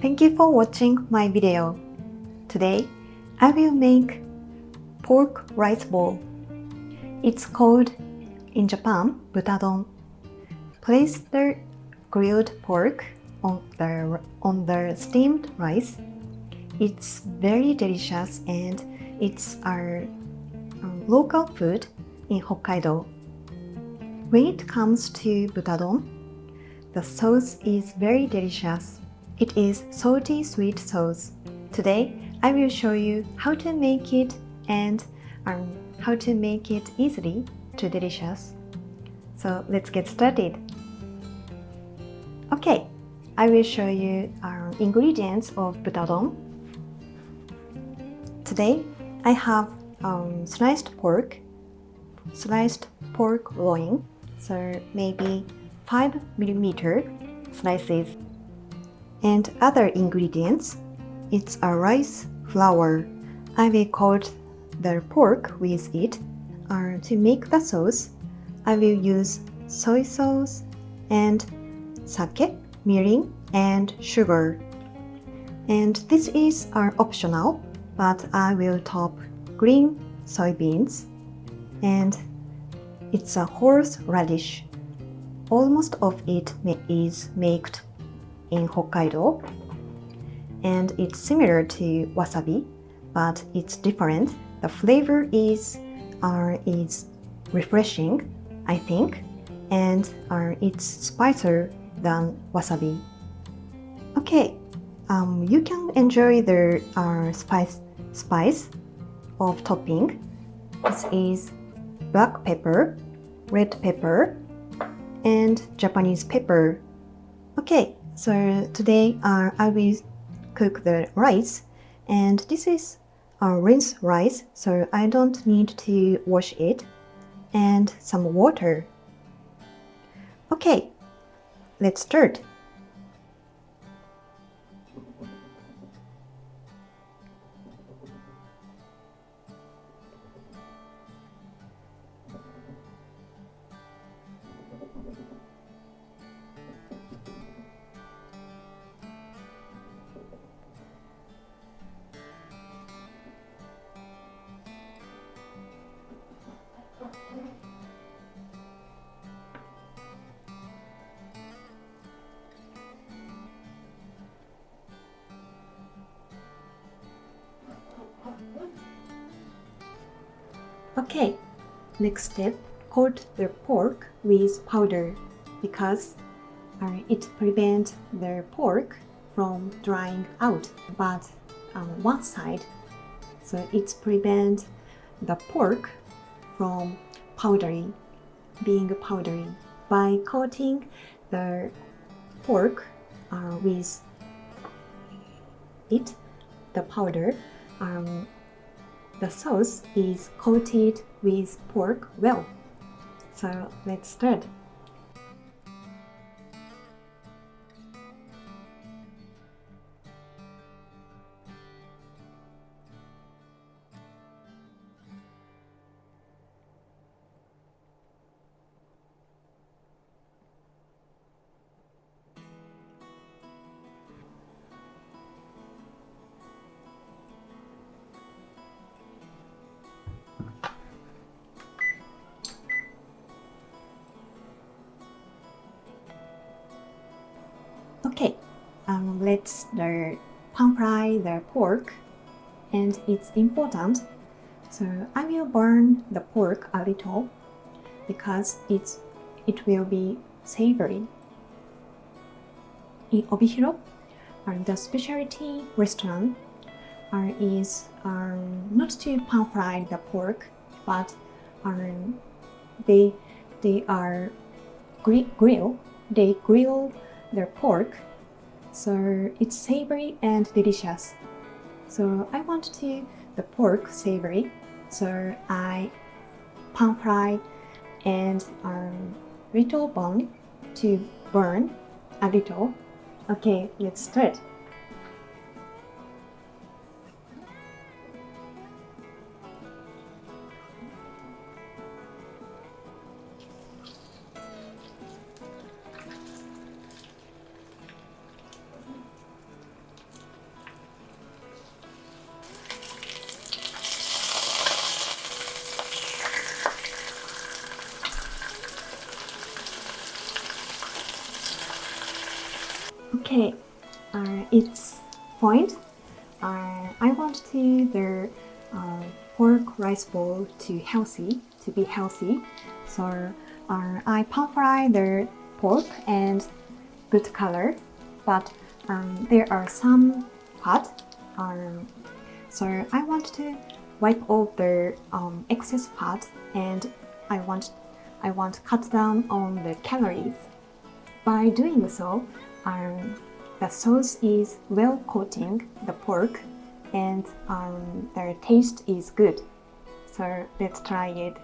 Thank you for watching my video. Today, I will make pork rice bowl. It's called, in Japan, Butadon. Place the grilled pork on the steamed rice. It's very delicious and it's our local food in Hokkaido. When it comes to Butadon, the sauce is very delicious. It is salty sweet sauce. Today, I will show you how to make it and how to make it easily to delicious. So let's get started. Okay, I will show you our ingredients of Butadon. Today, I have sliced pork loin, so maybe 5mm slices. And other ingredients, it's a rice flour. I will coat the pork with it. To make the sauce, I will use soy sauce and sake, mirin, and sugar. And this is optional, but I will top green soybeans, and it's a horseradish. Almost of it is made in Hokkaido, and it's similar to wasabi, but it's different. The flavor is refreshing, I think, and it's spicier than wasabi. Okay, you can enjoy the spice of topping. This is black pepper, red pepper, and Japanese pepper. Okay, so today I will cook the rice, and this is rinse rice, so I don't need to wash it, and some water. Okay, let's start. Okay, next step, coat the pork with powder because it prevents the pork from drying out, but on one side, so it prevents the pork from being powdery. By coating the pork with the powder, the sauce is coated with pork well. So let's start. Okay, let's pan fry the pork, and it's important. So I will burn the pork a little because it will be savory. In Obihiro, the specialty restaurant is not to pan fry the pork, but they grill their pork, so it's savory and delicious. So I want the pork savory, so I pan fry and little bone to burn a little. Okay, let's start. Okay, its point. I want to the pork rice bowl to be healthy. So I pan fry the pork and good color, but there are some fat. So I want to wipe off the excess fat, and I want cut down on the calories. By doing so, the sauce is well coating the pork, and the taste is good. So let's try it.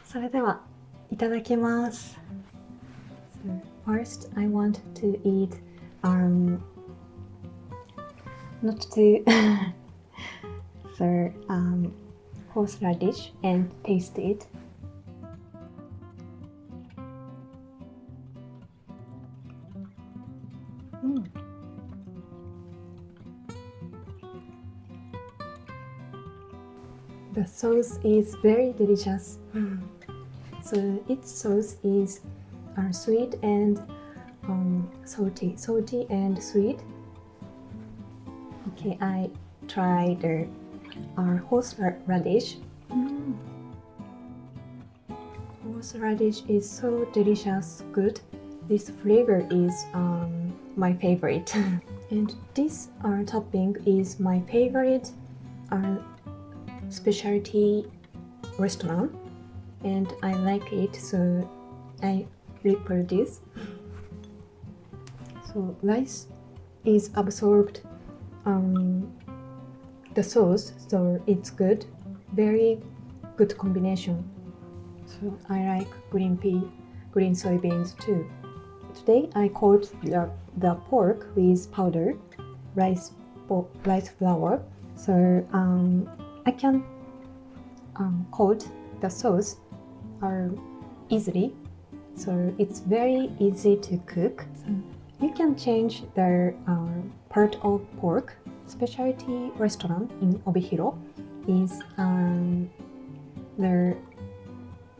それではいただきます。First, I want to eat not to so horseradish and taste it. The sauce is very delicious. So its sauce is sweet and salty and sweet. Okay, I tried the horseradish. Horseradish is so delicious, good. This flavor is my favorite. And this topping is my favorite specialty restaurant, and I like it, so I reproduce. So rice is absorbed the sauce, so it's good, very good combination. So I like green soybeans too. Today I coat the pork with powder rice flour, so I can coat the sauce easily, so it's very easy to cook. So you can change the part of pork. Specialty restaurant in Obihiro is the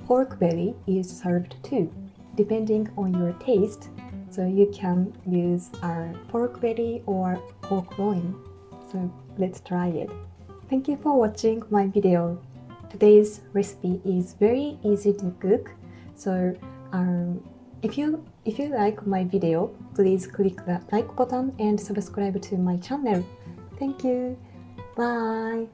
pork belly is served too, depending on your taste. So you can use pork belly or pork loin. So let's try it. Thank you for watching my video. Today's recipe is very easy to cook. So if you like my video, please click the like button and subscribe to my channel. Thank you. Bye.